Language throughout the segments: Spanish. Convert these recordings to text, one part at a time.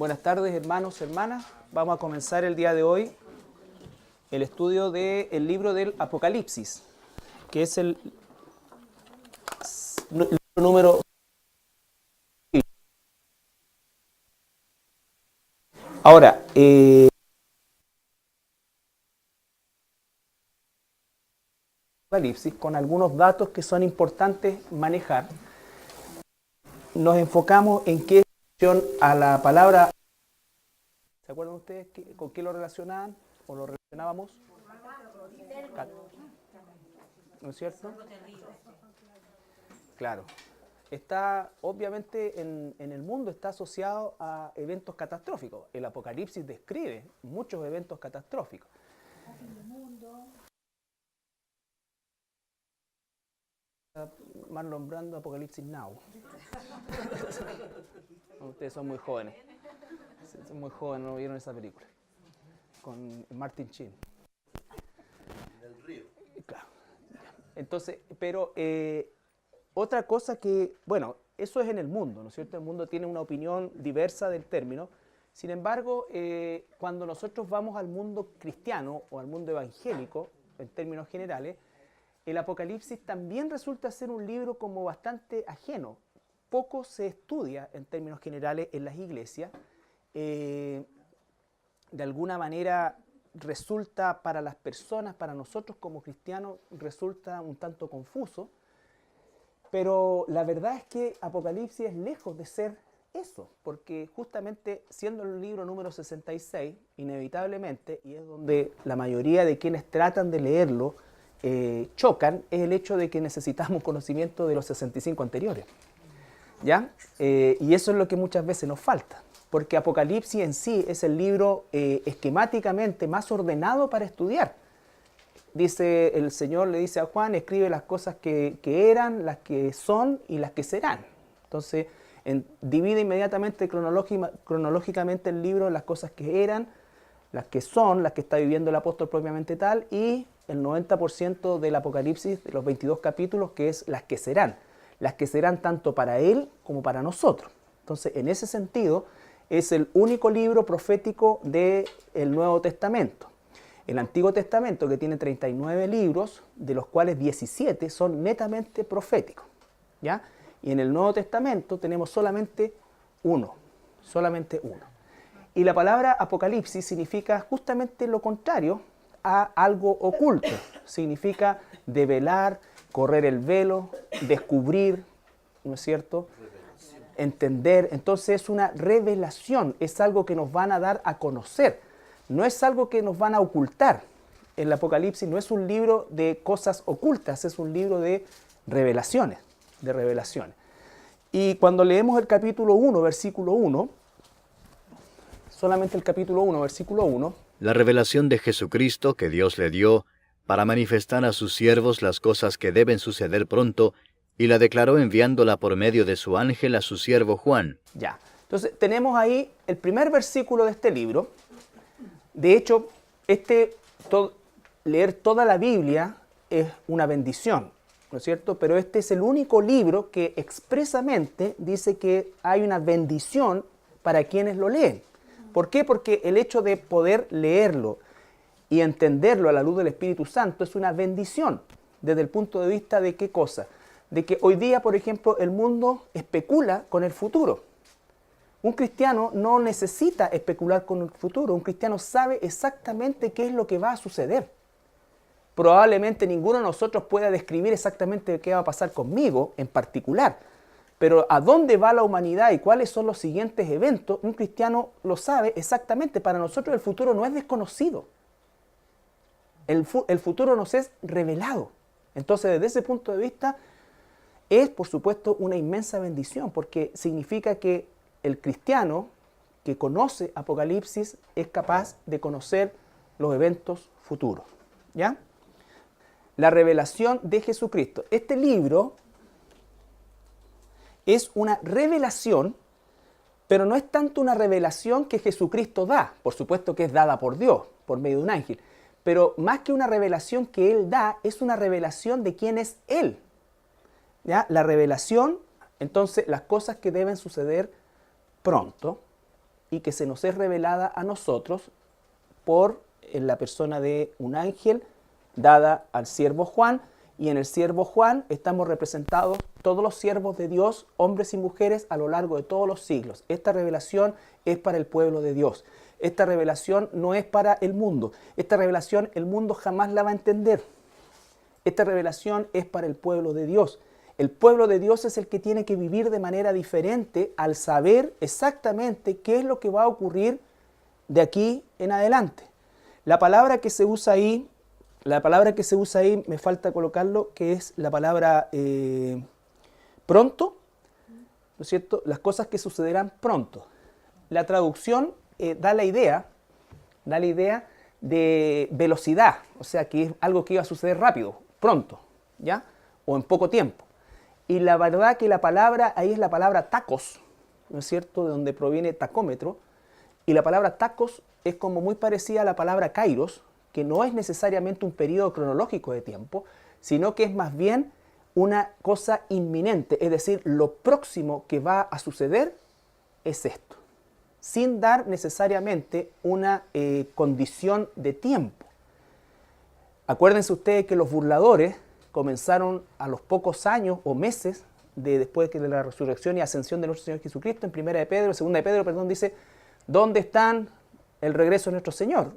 Buenas tardes, hermanos, hermanas. Vamos a comenzar el día de hoy el estudio del libro del Apocalipsis, que es el libro número... Ahora, Apocalipsis, con algunos datos que son importantes manejar, nos enfocamos en qué relación a la palabra. ¿Se acuerdan ustedes con qué lo relacionaban o lo relacionábamos? ¿No es cierto? Claro. Está, obviamente, en el mundo está asociado a eventos catastróficos. El Apocalipsis describe muchos eventos catastróficos. Marlon Brando, Apocalipsis Now. Ustedes son muy jóvenes. Son muy jóvenes, no vieron esa película. Con Martin Sheen. El río. Claro. Entonces, pero otra cosa que, bueno, eso es en el mundo, ¿no es cierto? El mundo tiene una opinión diversa del término. Sin embargo, cuando nosotros vamos al mundo cristiano o al mundo evangélico, en términos generales, el Apocalipsis también resulta ser un libro como bastante ajeno. Poco se estudia en términos generales en las iglesias. De alguna manera resulta para las personas, para nosotros como cristianos, resulta un tanto confuso. Pero la verdad es que Apocalipsis es lejos de ser eso, porque justamente siendo el libro número 66, inevitablemente, y es donde la mayoría de quienes tratan de leerlo chocan, es el hecho de que necesitamos conocimiento de los 65 anteriores. ¿Ya? Y eso es lo que muchas veces nos falta, porque Apocalipsis en sí es el libro esquemáticamente más ordenado para estudiar. Dice, el Señor le dice a Juan, escribe las cosas que eran, las que son y las que serán. Entonces, divide inmediatamente cronológicamente el libro en las cosas que eran, las que son, las que está viviendo el apóstol propiamente tal, y el 90% del Apocalipsis, de los 22 capítulos, que es las que serán tanto para él como para nosotros. Entonces, en ese sentido, es el único libro profético del Nuevo Testamento. El Antiguo Testamento, que tiene 39 libros, de los cuales 17 son netamente proféticos, ¿ya? Y en el Nuevo Testamento tenemos solamente uno. Y la palabra Apocalipsis significa justamente lo contrario a algo oculto. Significa develar, correr el velo, descubrir, ¿no es cierto? Entender. Entonces es una revelación, es algo que nos van a dar a conocer. No es algo que nos van a ocultar. El Apocalipsis no es un libro de cosas ocultas, es un libro de revelaciones. Y cuando leemos el capítulo 1, versículo 1, solamente el capítulo 1, versículo 1. La revelación de Jesucristo que Dios le dio para manifestar a sus siervos las cosas que deben suceder pronto, y la declaró enviándola por medio de su ángel a su siervo Juan. Ya. Entonces tenemos ahí el primer versículo de este libro. De hecho, leer toda la Biblia es una bendición, ¿no es cierto? Pero este es el único libro que expresamente dice que hay una bendición para quienes lo leen. ¿Por qué? Porque el hecho de poder leerlo y entenderlo a la luz del Espíritu Santo es una bendición. ¿Desde el punto de vista de qué cosa? De que hoy día, por ejemplo, el mundo especula con el futuro. Un cristiano no necesita especular con el futuro. Un cristiano sabe exactamente qué es lo que va a suceder. Probablemente ninguno de nosotros pueda describir exactamente qué va a pasar conmigo en particular. Pero a dónde va la humanidad y cuáles son los siguientes eventos, un cristiano lo sabe exactamente. Para nosotros el futuro no es desconocido. El futuro nos es revelado. Entonces, desde ese punto de vista, es, por supuesto, una inmensa bendición, porque significa que el cristiano que conoce Apocalipsis es capaz de conocer los eventos futuros, ¿ya? La revelación de Jesucristo. Este libro es una revelación, pero no es tanto una revelación que Jesucristo da. Por supuesto que es dada por Dios, por medio de un ángel. Pero más que una revelación que Él da, es una revelación de quién es Él. ¿Ya? La revelación, entonces, las cosas que deben suceder pronto, y que se nos es revelada a nosotros por en la persona de un ángel dada al siervo Juan, y en el siervo Juan estamos representados todos los siervos de Dios, hombres y mujeres, a lo largo de todos los siglos. Esta revelación es para el pueblo de Dios. Esta revelación no es para el mundo. Esta revelación el mundo jamás la va a entender. Esta revelación es para el pueblo de Dios. El pueblo de Dios es el que tiene que vivir de manera diferente al saber exactamente qué es lo que va a ocurrir de aquí en adelante. La palabra que se usa ahí, me falta colocarlo, que es la palabra pronto, ¿no es cierto? Las cosas que sucederán pronto. La traducción da la idea de velocidad, o sea, que es algo que iba a suceder rápido, pronto, ¿ya? O en poco tiempo. Y la verdad que la palabra, ahí es la palabra tacos, ¿no es cierto?, de donde proviene tacómetro, y la palabra tacos es como muy parecida a la palabra kairos, que no es necesariamente un periodo cronológico de tiempo, sino que es más bien una cosa inminente, es decir, lo próximo que va a suceder es esto, sin dar necesariamente una condición de tiempo. Acuérdense ustedes que los burladores comenzaron a los pocos años o meses después de la resurrección y ascensión de nuestro Señor Jesucristo. En 2 de Pedro, dice, ¿dónde están el regreso de nuestro Señor?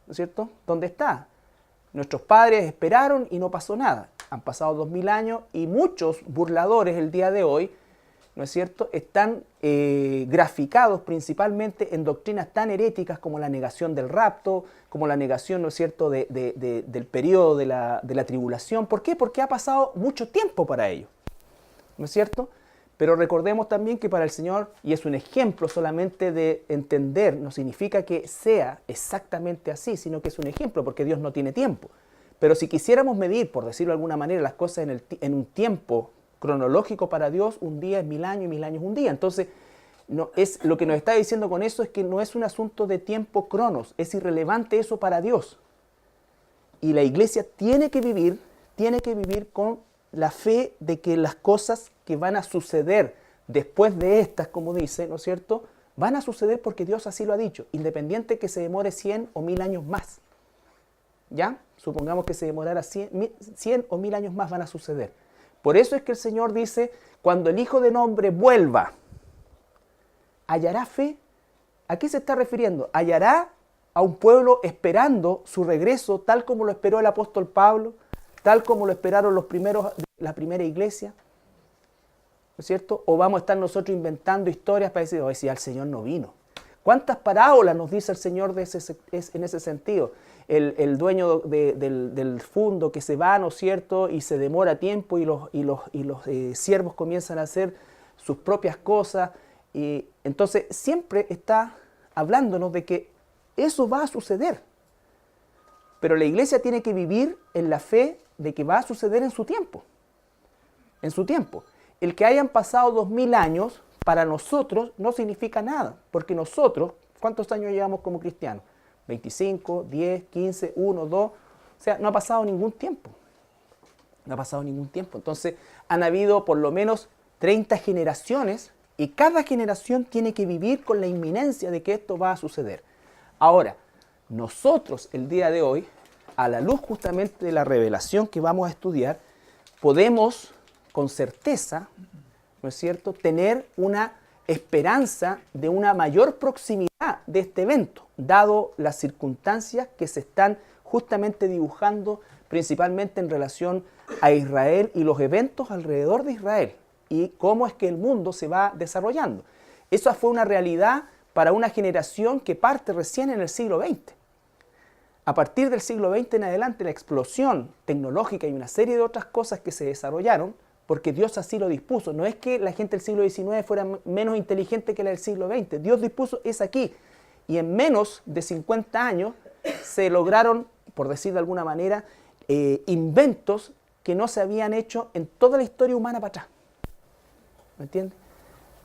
¿No es cierto? ¿Dónde está? Nuestros padres esperaron y no pasó nada. Han pasado 2000 años y muchos burladores el día de hoy, ¿no es cierto?, están graficados principalmente en doctrinas tan heréticas como la negación del rapto, como la negación, ¿no es cierto?, del periodo de la tribulación. ¿Por qué? Porque ha pasado mucho tiempo para ellos, ¿no es cierto? Pero recordemos también que para el Señor, y es un ejemplo solamente de entender, no significa que sea exactamente así, sino que es un ejemplo, porque Dios no tiene tiempo. Pero si quisiéramos medir, por decirlo de alguna manera, las cosas en un tiempo cronológico para Dios, un día es 1000 años y 1000 años un día. Entonces, lo que nos está diciendo con eso es que no es un asunto de tiempo cronos, es irrelevante eso para Dios. Y la iglesia tiene que vivir con la fe de que las cosas que van a suceder después de estas, como dice, ¿no es cierto?, van a suceder porque Dios así lo ha dicho, independiente que se demore 100 o 1000 años más. ¿Ya? Supongamos que se demorara 100 o 1000 años más, van a suceder. Por eso es que el Señor dice, cuando el Hijo del Hombre vuelva, ¿hallará fe? ¿A qué se está refiriendo? ¿Hallará a un pueblo esperando su regreso tal como lo esperó el apóstol Pablo, tal como lo esperaron la primera iglesia? ¿No es cierto? ¿O vamos a estar nosotros inventando historias para decir, si el Señor no vino? ¿Cuántas parábolas nos dice el Señor en ese sentido? El dueño del fundo que se va, ¿no es cierto?, y se demora tiempo y los siervos comienzan a hacer sus propias cosas. Y entonces siempre está hablándonos de que eso va a suceder. Pero la iglesia tiene que vivir en la fe de que va a suceder en su tiempo. En su tiempo. El que hayan pasado 2000 años, para nosotros no significa nada. Porque nosotros, ¿cuántos años llevamos como cristianos? 25, 10, 15, 1, 2. O sea, no ha pasado ningún tiempo. No ha pasado ningún tiempo. Entonces, han habido por lo menos 30 generaciones y cada generación tiene que vivir con la inminencia de que esto va a suceder. Ahora, nosotros el día de hoy, a la luz justamente de la revelación que vamos a estudiar, podemos con certeza, ¿no es cierto?, tener una esperanza de una mayor proximidad de este evento, dado las circunstancias que se están justamente dibujando principalmente en relación a Israel y los eventos alrededor de Israel y cómo es que el mundo se va desarrollando. Esa fue una realidad para una generación que parte recién en el siglo XX. A partir del siglo XX en adelante, la explosión tecnológica y una serie de otras cosas que se desarrollaron, porque Dios así lo dispuso. No es que la gente del siglo XIX fuera menos inteligente que la del siglo XX. Dios dispuso es aquí. Y en menos de 50 años se lograron, por decir de alguna manera, inventos que no se habían hecho en toda la historia humana para atrás. ¿Me entiendes?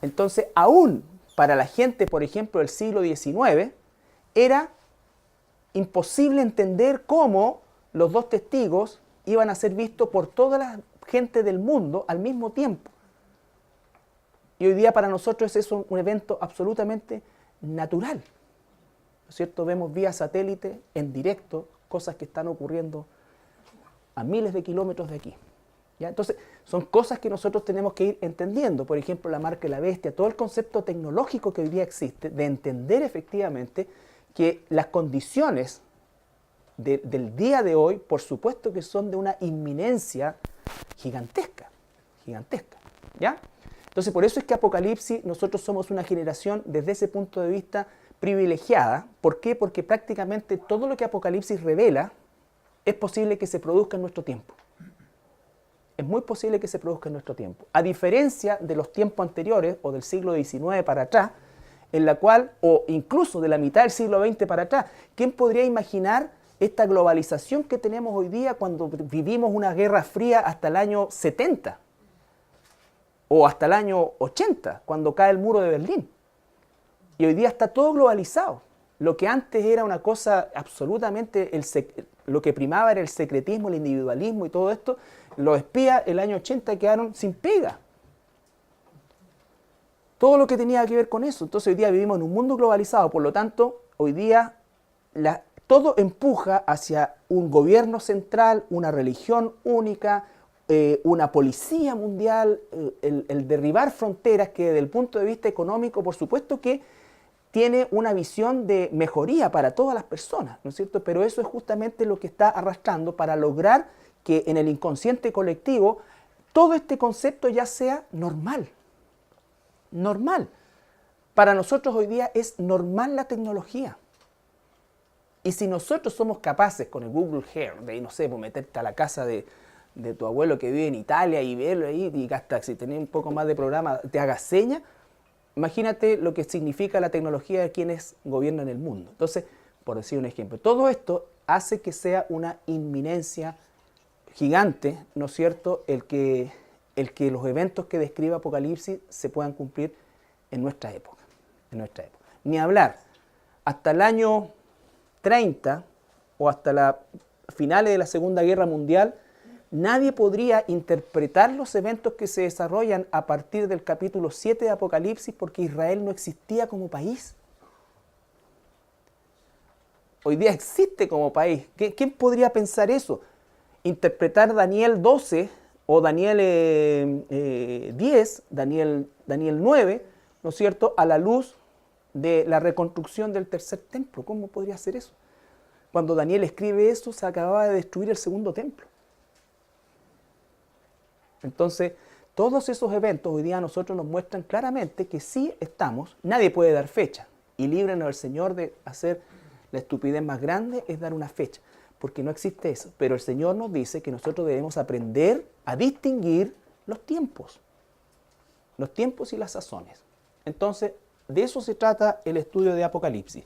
Entonces, aún para la gente, por ejemplo, del siglo XIX, era imposible entender cómo los dos testigos iban a ser vistos por toda la gente del mundo al mismo tiempo. Y hoy día para nosotros es un evento absolutamente natural, ¿no es cierto? Vemos vía satélite, en directo, cosas que están ocurriendo a miles de kilómetros de aquí. ¿Ya? Entonces, son cosas que nosotros tenemos que ir entendiendo. Por ejemplo, la marca de la bestia, todo el concepto tecnológico que hoy día existe, de entender efectivamente que las condiciones del día de hoy, por supuesto que son de una inminencia gigantesca, gigantesca, ¿ya? Entonces, por eso es que Apocalipsis, nosotros somos una generación desde ese punto de vista privilegiada. ¿Por qué? Porque prácticamente todo lo que Apocalipsis revela es posible que se produzca en nuestro tiempo. Es muy posible que se produzca en nuestro tiempo. A diferencia de los tiempos anteriores, o del siglo XIX para atrás, en la cual, o incluso de la mitad del siglo XX para atrás, ¿quién podría imaginar esta globalización que tenemos hoy día cuando vivimos una guerra fría hasta el año 70? O hasta el año 80, cuando cae el muro de Berlín. Y hoy día está todo globalizado. Lo que antes era una cosa absolutamente, lo que primaba era el secretismo, el individualismo y todo esto, los espías el año 80 quedaron sin pega. Todo lo que tenía que ver con eso. Entonces hoy día vivimos en un mundo globalizado, por lo tanto, hoy día todo empuja hacia un gobierno central, una religión única, una policía mundial, el derribar fronteras que desde el punto de vista económico, por supuesto que tiene una visión de mejoría para todas las personas, ¿no es cierto? Pero eso es justamente lo que está arrastrando para lograr que en el inconsciente colectivo todo este concepto ya sea normal. Normal. Para nosotros hoy día es normal la tecnología. Y si nosotros somos capaces con el Google Earth, de, no sé, pues meterte a la casa de tu abuelo que vive en Italia y verlo ahí, y hasta si tenés un poco más de programa, te hagas seña, imagínate lo que significa la tecnología de quienes gobiernan el mundo. Entonces, por decir un ejemplo, todo esto hace que sea una inminencia gigante, ¿no es cierto?, el que los eventos que describe Apocalipsis se puedan cumplir en nuestra época. Ni hablar, hasta el año 30 o hasta las finales de la Segunda Guerra Mundial, nadie podría interpretar los eventos que se desarrollan a partir del capítulo 7 de Apocalipsis porque Israel no existía como país. Hoy día existe como país. ¿Quién podría pensar eso? Interpretar Daniel 12 o Daniel 10, Daniel 9, ¿no es cierto?, a la luz de la reconstrucción del tercer templo. ¿Cómo podría ser eso? Cuando Daniel escribe eso, se acababa de destruir el segundo templo. Entonces, todos esos eventos hoy día a nosotros nos muestran claramente que sí estamos, nadie puede dar fecha, y líbranos el Señor de hacer la estupidez más grande, es dar una fecha, porque no existe eso. Pero el Señor nos dice que nosotros debemos aprender a distinguir los tiempos y las sazones. Entonces, de eso se trata el estudio de Apocalipsis.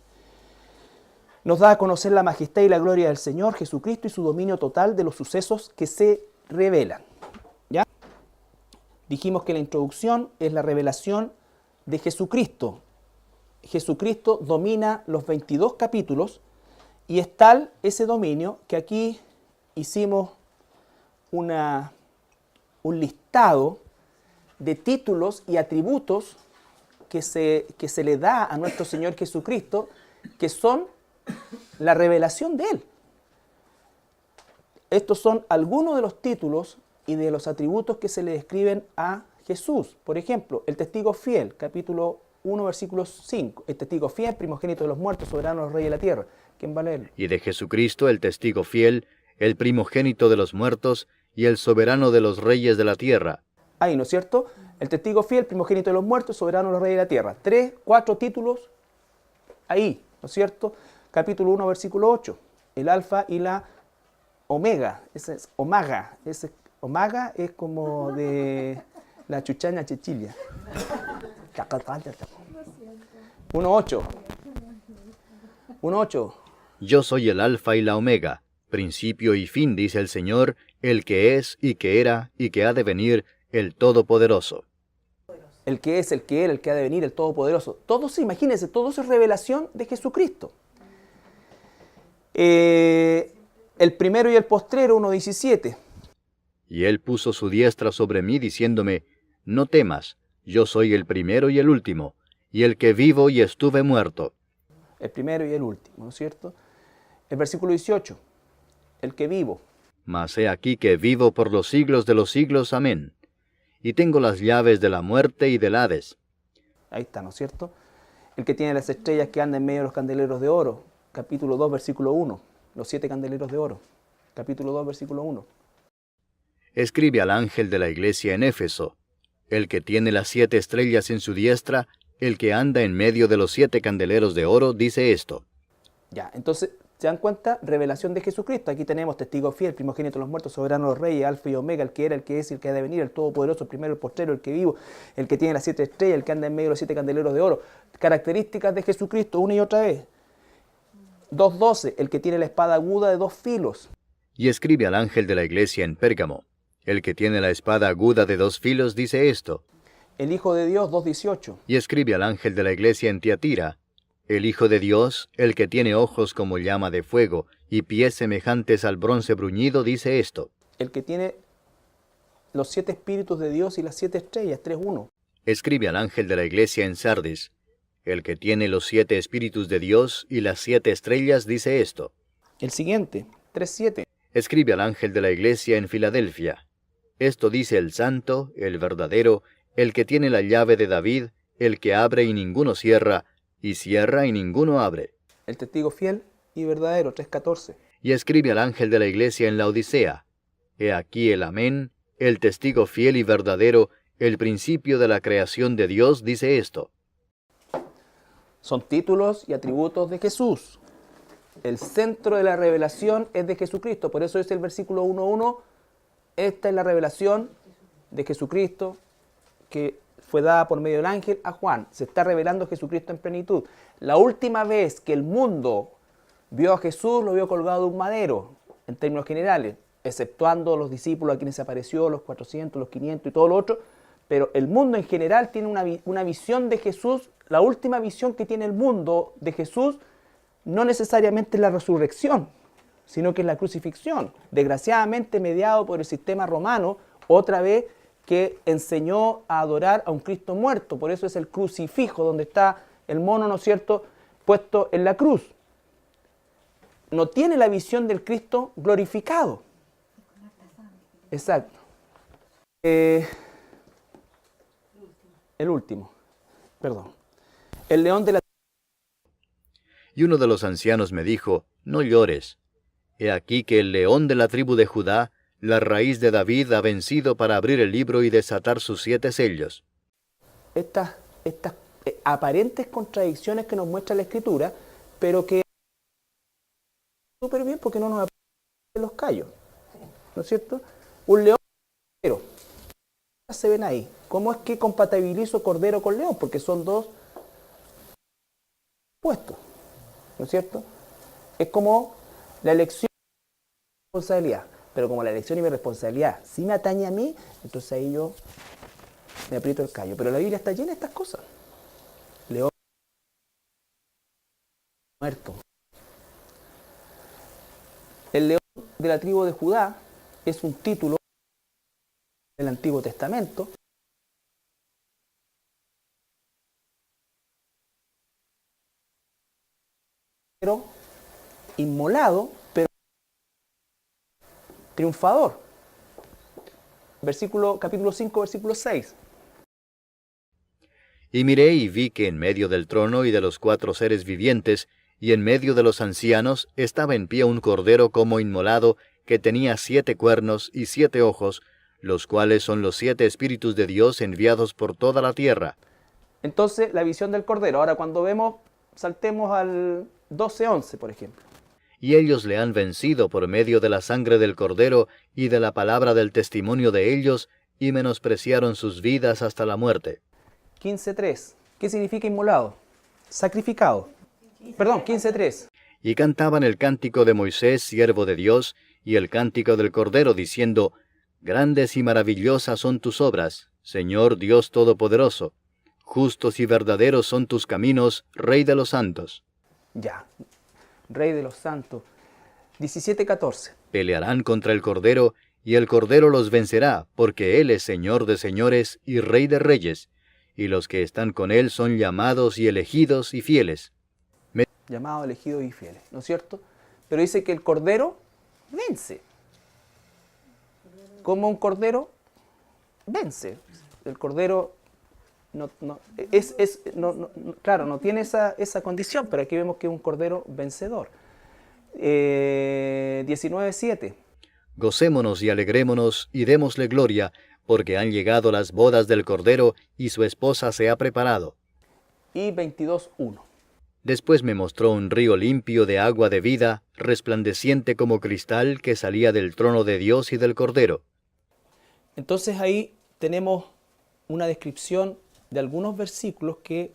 Nos da a conocer la majestad y la gloria del Señor Jesucristo y su dominio total de los sucesos que se revelan. ¿Ya? Dijimos que la introducción es la revelación de Jesucristo. Jesucristo domina los 22 capítulos y es tal ese dominio que aquí hicimos un listado de títulos y atributos que se le da a nuestro Señor Jesucristo, que son la revelación de Él. Estos son algunos de los títulos y de los atributos que se le describen a Jesús. Por ejemplo, el testigo fiel, capítulo 1, versículo 5. El testigo fiel, primogénito de los muertos, soberano de los reyes de la tierra. ¿Quién va a leerlo? Y de Jesucristo, el testigo fiel, el primogénito de los muertos y el soberano de los reyes de la tierra. Ahí, ¿no es cierto? El testigo fiel, primogénito de los muertos, soberano de los reyes de la tierra. 3, 4 títulos ahí, ¿no es cierto? Capítulo 1, versículo 8. El alfa y la omega. Ese es omaga. Omaga es como de la chuchaña chichilla. 1.8. 1.8. Yo soy el alfa y la omega, principio y fin, dice el Señor, el que es y que era y que ha de venir, el Todopoderoso. El que es, el que era, el que ha de venir, el Todopoderoso. Todos, imagínense, todo eso es revelación de Jesucristo. El primero y el postrero, 1.17. Y él puso su diestra sobre mí, diciéndome, no temas, yo soy el primero y el último, y el que vivo y estuve muerto. El primero y el último, ¿no es cierto? El versículo 18, el que vivo. Mas he aquí que vivo por los siglos de los siglos. Amén. Y tengo las llaves de la muerte y del Hades. Ahí está, ¿no es cierto? El que tiene las estrellas que andan en medio de los candeleros de oro. Capítulo 2, versículo 1. Los 7 candeleros de oro. Capítulo 2, versículo 1. Escribe al ángel de la iglesia en Éfeso, el que tiene las 7 estrellas en su diestra, el que anda en medio de los 7 candeleros de oro, dice esto. Ya, entonces, ¿se dan cuenta? Revelación de Jesucristo. Aquí tenemos testigo fiel, primogénito de los muertos, soberano de los reyes, alfa y omega, el que era, el que es y el que ha de venir, el todopoderoso, el primero, el postrero, el que vivo, el que tiene las 7 estrellas, el que anda en medio de los 7 candeleros de oro. Características de Jesucristo, una y otra vez. 2:12, el que tiene la espada aguda de 2 filos. Y escribe al ángel de la iglesia en Pérgamo, el que tiene la espada aguda de 2 filos, dice esto. El Hijo de Dios, 2:18. Y escribe al ángel de la iglesia en Tiatira, el Hijo de Dios, el que tiene ojos como llama de fuego y pies semejantes al bronce bruñido, dice esto. El que tiene los 7 espíritus de Dios y las 7 estrellas, 3:1. Escribe al ángel de la iglesia en Sardis, el que tiene los 7 espíritus de Dios y las 7 estrellas, dice esto. El siguiente, 3:7. Escribe al ángel de la iglesia en Filadelfia. Esto dice el santo, el verdadero, el que tiene la llave de David, el que abre y ninguno cierra, y cierra y ninguno abre. El testigo fiel y verdadero, 3:14. Y escribe al ángel de la iglesia en la Odisea. He aquí el Amén, el testigo fiel y verdadero, el principio de la creación de Dios, dice esto. Son títulos y atributos de Jesús. El centro de la revelación es de Jesucristo. Por eso es el versículo 1:1. Esta es la revelación de Jesucristo que fue dada por medio del ángel a Juan. Se está revelando Jesucristo en plenitud. La última vez que el mundo vio a Jesús, lo vio colgado de un madero, en términos generales, exceptuando los discípulos a quienes se apareció, los 400, los 500 y todo lo otro. Pero el mundo en general tiene una visión de Jesús. La última visión que tiene el mundo de Jesús no necesariamente es la resurrección, sino que es la crucifixión, desgraciadamente mediado por el sistema romano, otra vez que enseñó a adorar a un Cristo muerto. Por eso es el crucifijo, donde está el mono, ¿no es cierto?, puesto en la cruz. No tiene la visión del Cristo glorificado. Exacto. El último, perdón. El león de la... Y uno de los ancianos me dijo, no llores. He aquí que el león de la tribu de Judá, la raíz de David, ha vencido para abrir el libro y desatar sus 7 sellos. Estas aparentes contradicciones que nos muestra la Escritura, pero que súper bien porque no nos aparecen los callos, ¿no es cierto? Un león y un cordero. Se ven ahí. ¿Cómo es que compatibilizo cordero con león? Porque son dos puestos, ¿no es cierto? Es como la elección y mi responsabilidad. Pero como la elección y mi responsabilidad sí me atañe a mí, entonces ahí yo me aprieto el callo. Pero la Biblia está llena de estas cosas. León muerto. El león de la tribu de Judá es un título del Antiguo Testamento. Pero inmolado, pero triunfador. Capítulo 5, versículo 6. Y miré y vi que en medio del trono y de los 4 seres vivientes, y en medio de los ancianos, estaba en pie un cordero como inmolado, que tenía 7 cuernos y 7 ojos, los cuales son los 7 espíritus de Dios enviados por toda la tierra. Entonces, la visión del cordero. Ahora, cuando vemos, saltemos al 12:11, por ejemplo. Y ellos le han vencido por medio de la sangre del cordero y de la palabra del testimonio de ellos, y menospreciaron sus vidas hasta la muerte. 15:3. ¿Qué significa inmolado? Sacrificado. Perdón, 15:3. Y cantaban el cántico de Moisés, siervo de Dios, y el cántico del cordero, diciendo, Grandes y maravillosas son tus obras, Señor Dios Todopoderoso. Justos y verdaderos son tus caminos, Rey de los santos. Ya, Rey de los santos. 17:14. Pelearán contra el cordero, y el cordero los vencerá, porque él es Señor de señores y Rey de reyes, y los que están con él son llamados y elegidos y fieles. Llamados, elegidos y fieles, ¿no es cierto? Pero dice que el Cordero vence. ¿Cómo un Cordero vence? El Cordero claro, no tiene esa condición, pero aquí vemos que es un Cordero vencedor. 19:7. Gocémonos y alegrémonos y démosle gloria, porque han llegado las bodas del Cordero y su esposa se ha preparado. Y 22:1. Después me mostró un río limpio de agua de vida, resplandeciente como cristal, que salía del trono de Dios y del Cordero. Entonces ahí tenemos una descripción de algunos versículos que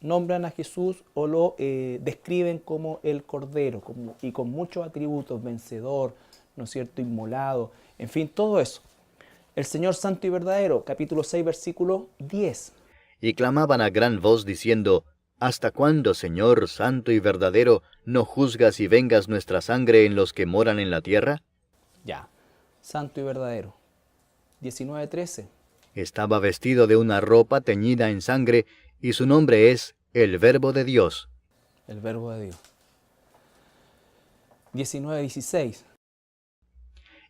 nombran a Jesús o lo describen como el Cordero, y con muchos atributos, vencedor, ¿no es cierto?, inmolado, en fin, todo eso. El Señor Santo y Verdadero, capítulo 6, versículo 10. Y clamaban a gran voz diciendo, ¿Hasta cuándo, Señor Santo y Verdadero, no juzgas y vengas nuestra sangre en los que moran en la tierra? Ya, Santo y Verdadero. 19:13. Estaba vestido de una ropa teñida en sangre, y su nombre es el Verbo de Dios. El Verbo de Dios. 19:16.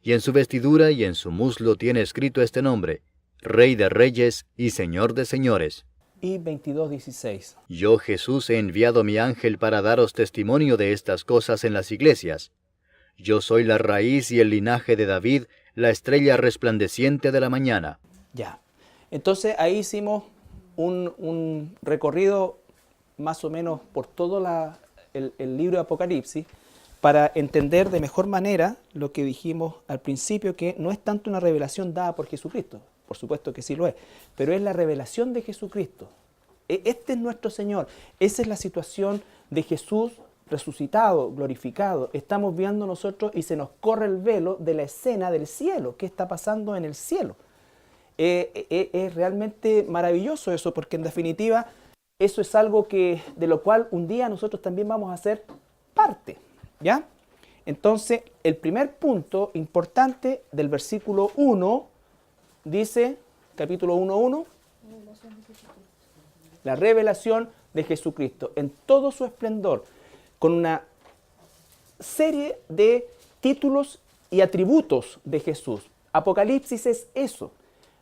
Y en su vestidura y en su muslo tiene escrito este nombre, Rey de Reyes y Señor de Señores. Y 22:16. Yo, Jesús, he enviado mi ángel para daros testimonio de estas cosas en las iglesias. Yo soy la raíz y el linaje de David, la estrella resplandeciente de la mañana. Ya. Entonces ahí hicimos un recorrido más o menos por todo el libro de Apocalipsis para entender de mejor manera lo que dijimos al principio, que no es tanto una revelación dada por Jesucristo, por supuesto que sí lo es, pero es la revelación de Jesucristo. Este es nuestro Señor, esa es la situación de Jesús resucitado, glorificado. Estamos viendo nosotros y se nos corre el velo de la escena del cielo, qué está pasando en el cielo. Es realmente maravilloso eso, porque en definitiva eso es algo de lo cual un día nosotros también vamos a ser parte, ¿ya? Entonces, el primer punto importante del versículo 1 dice, capítulo 1:1, la revelación de Jesucristo en todo su esplendor, con una serie de títulos y atributos de Jesús. Apocalipsis es eso.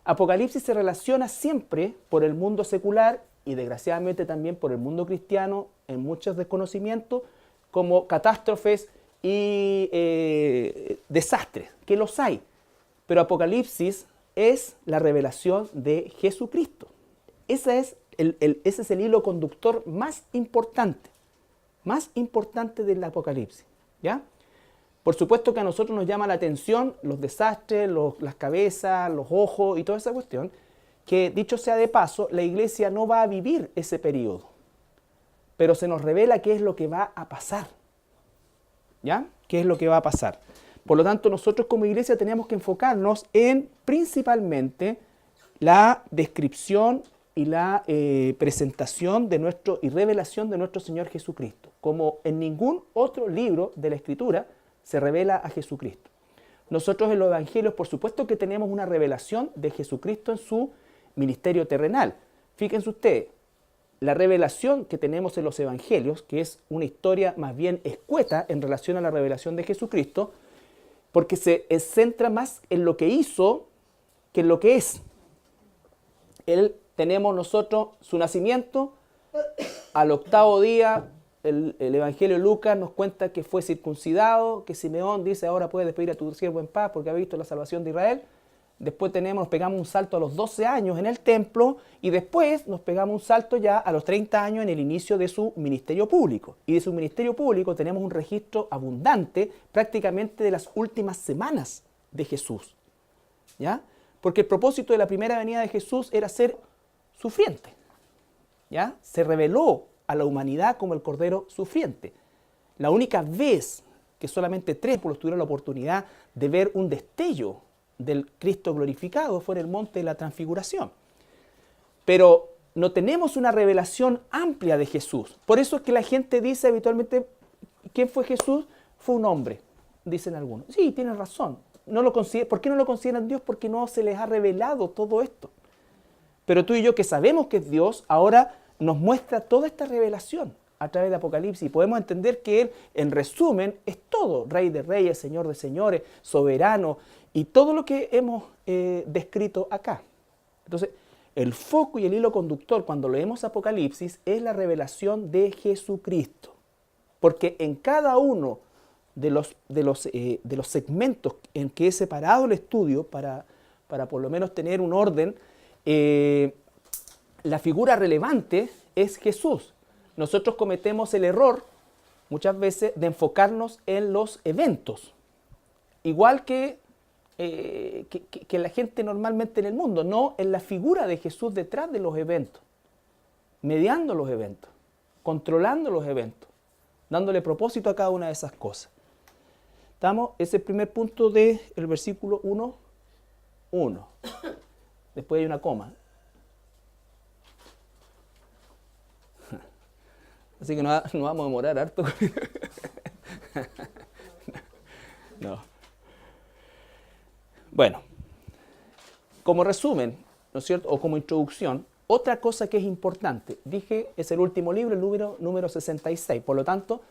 Apocalipsis se relaciona siempre por el mundo secular y desgraciadamente también por el mundo cristiano en muchos desconocimientos como catástrofes y desastres, que los hay. Pero Apocalipsis es la revelación de Jesucristo. Ese es el hilo conductor más importante del Apocalipsis, ¿ya? Por supuesto que a nosotros nos llama la atención los desastres, las cabezas, los ojos y toda esa cuestión, que dicho sea de paso, la iglesia no va a vivir ese periodo, pero se nos revela qué es lo que va a pasar, ¿ya? ¿Qué es lo que va a pasar? Por lo tanto, nosotros como iglesia tenemos que enfocarnos en principalmente la descripción y la presentación y revelación de nuestro Señor Jesucristo. Como en ningún otro libro de la Escritura se revela a Jesucristo. Nosotros en los evangelios, por supuesto que tenemos una revelación de Jesucristo en su ministerio terrenal. Fíjense ustedes, la revelación que tenemos en los evangelios, que es una historia más bien escueta en relación a la revelación de Jesucristo, porque se centra más en lo que hizo que en lo que es. Tenemos nosotros su nacimiento, al 8º día, el Evangelio de Lucas nos cuenta que fue circuncidado, que Simeón dice, ahora puedes despedir a tu siervo en paz porque ha visto la salvación de Israel. Después nos pegamos un salto a los 12 años en el templo y después nos pegamos un salto ya a los 30 años en el inicio de su ministerio público. Y de su ministerio público tenemos un registro abundante prácticamente de las últimas semanas de Jesús, ¿ya? Porque el propósito de la primera venida de Jesús era ser sufriente, ¿ya? Se reveló a la humanidad como el Cordero sufriente. La única vez que solamente 3 discípulos tuvieron la oportunidad de ver un destello del Cristo glorificado fue en el monte de la Transfiguración. Pero no tenemos una revelación amplia de Jesús. Por eso es que la gente dice habitualmente, ¿quién fue Jesús? Fue un hombre, dicen algunos. Sí, tienen razón. ¿Por qué no lo consideran Dios? Porque no se les ha revelado todo esto. Pero tú y yo que sabemos que es Dios, ahora nos muestra toda esta revelación a través de Apocalipsis. Y podemos entender que Él, en resumen, es todo. Rey de reyes, Señor de señores, soberano, y todo lo que hemos descrito acá. Entonces, el foco y el hilo conductor cuando leemos Apocalipsis es la revelación de Jesucristo. Porque en cada uno de los segmentos en que he separado el estudio, para por lo menos tener un orden, la figura relevante es Jesús. Nosotros cometemos el error muchas veces de enfocarnos en los eventos, igual que la gente normalmente en el mundo, no en la figura de Jesús detrás de los eventos, mediando los eventos, controlando los eventos, dándole propósito a cada una de esas cosas. ¿Estamos? Ese es el primer punto del versículo 1. Después hay una coma. Así que no vamos a demorar harto. No. Bueno, como resumen, ¿no es cierto? O como introducción, otra cosa que es importante, dije, es el último libro, el número 66. Por lo tanto,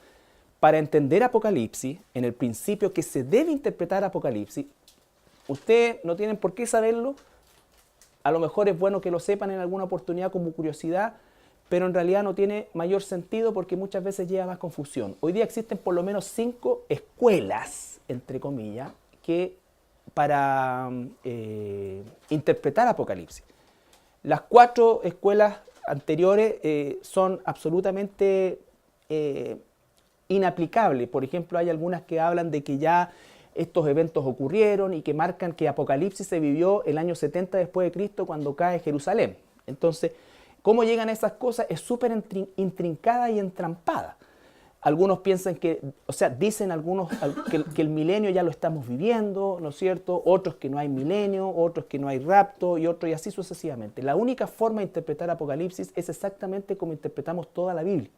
para entender Apocalipsis, en el principio que se debe interpretar Apocalipsis, ustedes no tienen por qué saberlo. A lo mejor es bueno que lo sepan en alguna oportunidad como curiosidad, pero en realidad no tiene mayor sentido porque muchas veces lleva más confusión. Hoy día existen por lo menos 5 escuelas, entre comillas, que para interpretar Apocalipsis. Las 4 escuelas anteriores son absolutamente inaplicables. Por ejemplo, hay algunas que hablan de que ya estos eventos ocurrieron y que marcan que Apocalipsis se vivió el año 70 después de Cristo cuando cae Jerusalén. Entonces, ¿cómo llegan a esas cosas? Es súper intrincada y entrampada. Algunos piensan dicen algunos que el milenio ya lo estamos viviendo, ¿no es cierto? Otros que no hay milenio, otros que no hay rapto y otros y así sucesivamente. La única forma de interpretar Apocalipsis es exactamente como interpretamos toda la Biblia.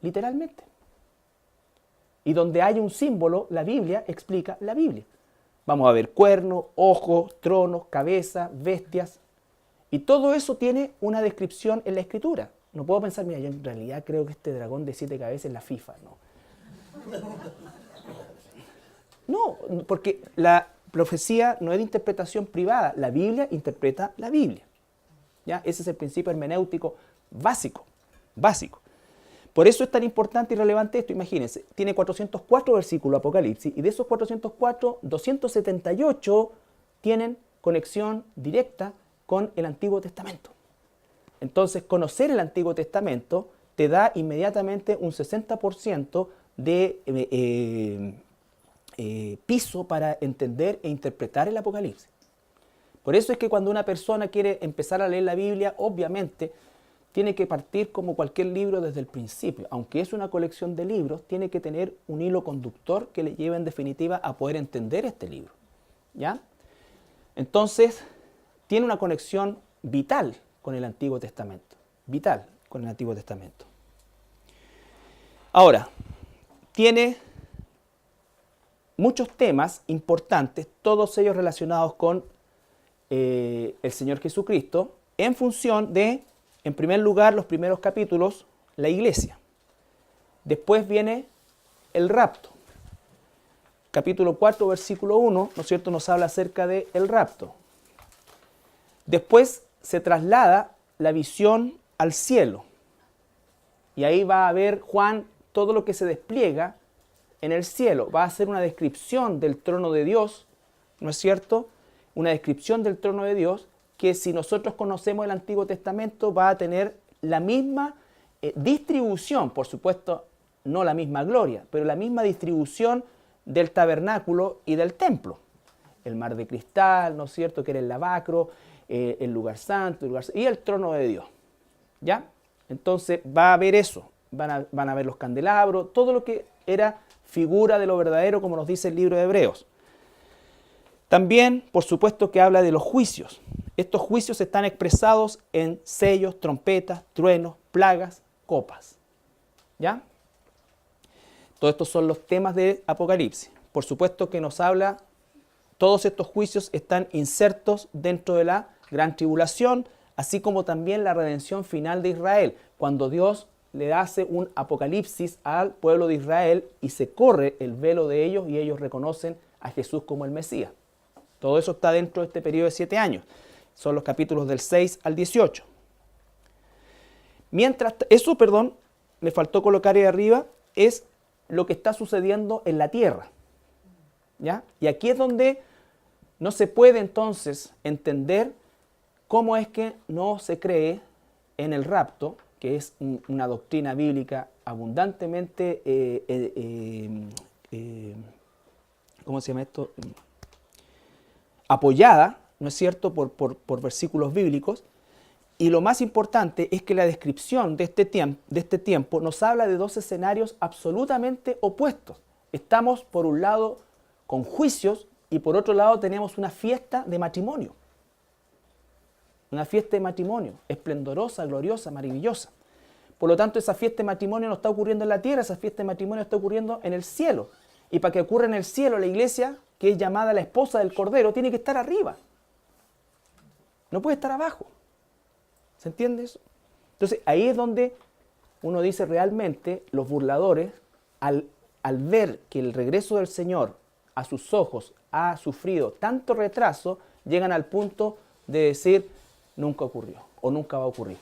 Literalmente. Y donde hay un símbolo, la Biblia explica la Biblia. Vamos a ver cuernos, ojos, tronos, cabeza, bestias. Y todo eso tiene una descripción en la Escritura. No puedo pensar, mira, yo en realidad creo que este dragón de 7 cabezas es la FIFA. No, porque la profecía no es de interpretación privada. La Biblia interpreta la Biblia. ¿Ya? Ese es el principio hermenéutico básico. Por eso es tan importante y relevante esto. Imagínense, tiene 404 versículos Apocalipsis y de esos 404, 278 tienen conexión directa con el Antiguo Testamento. Entonces, conocer el Antiguo Testamento te da inmediatamente un 60% de piso para entender e interpretar el Apocalipsis. Por eso es que cuando una persona quiere empezar a leer la Biblia, obviamente tiene que partir como cualquier libro desde el principio. Aunque es una colección de libros, tiene que tener un hilo conductor que le lleve en definitiva a poder entender este libro. ¿Ya? Entonces, tiene una conexión vital con el Antiguo Testamento. Vital con el Antiguo Testamento. Ahora, tiene muchos temas importantes, todos ellos relacionados con el Señor Jesucristo, en función de, en primer lugar, los primeros capítulos, la iglesia. Después viene el rapto. Capítulo 4, versículo 1, ¿no es cierto?, nos habla acerca del rapto. Después se traslada la visión al cielo. Y ahí va a ver Juan todo lo que se despliega en el cielo. Va a hacer una descripción del trono de Dios, ¿no es cierto? Una descripción del trono de Dios que si nosotros conocemos el Antiguo Testamento va a tener la misma distribución, por supuesto, no la misma gloria, pero la misma distribución del tabernáculo y del templo. El mar de cristal, ¿no es cierto?, que era el lavacro, el lugar santo, y el trono de Dios. ¿Ya? Entonces va a haber eso, van a ver los candelabros, todo lo que era figura de lo verdadero, como nos dice el libro de Hebreos. También, por supuesto, que habla de los juicios. Estos juicios están expresados en sellos, trompetas, truenos, plagas, copas. ¿Ya? Todos estos son los temas de Apocalipsis. Por supuesto que nos habla, todos estos juicios están insertos dentro de la gran tribulación, así como también la redención final de Israel, cuando Dios le hace un apocalipsis al pueblo de Israel y se corre el velo de ellos y ellos reconocen a Jesús como el Mesías. Todo eso está dentro de este periodo de 7 años. Son los capítulos del 6 al 18. Me faltó colocar ahí arriba, es lo que está sucediendo en la tierra. ¿Ya? Y aquí es donde no se puede entonces entender cómo es que no se cree en el rapto, que es una doctrina bíblica abundantemente, ¿cómo se llama esto? Apoyada, ¿no es cierto?, por versículos bíblicos. Y lo más importante es que la descripción de este tiempo nos habla de dos escenarios absolutamente opuestos. Estamos, por un lado, con juicios y por otro lado tenemos una fiesta de matrimonio. Una fiesta de matrimonio, esplendorosa, gloriosa, maravillosa. Por lo tanto, esa fiesta de matrimonio no está ocurriendo en la tierra, esa fiesta de matrimonio está ocurriendo en el cielo. Y para que ocurra en el cielo, la iglesia, que es llamada la esposa del Cordero, tiene que estar arriba. No puede estar abajo. ¿Se entiende eso? Entonces, ahí es donde uno dice realmente, los burladores, al ver que el regreso del Señor a sus ojos ha sufrido tanto retraso, llegan al punto de decir, nunca ocurrió, o nunca va a ocurrir,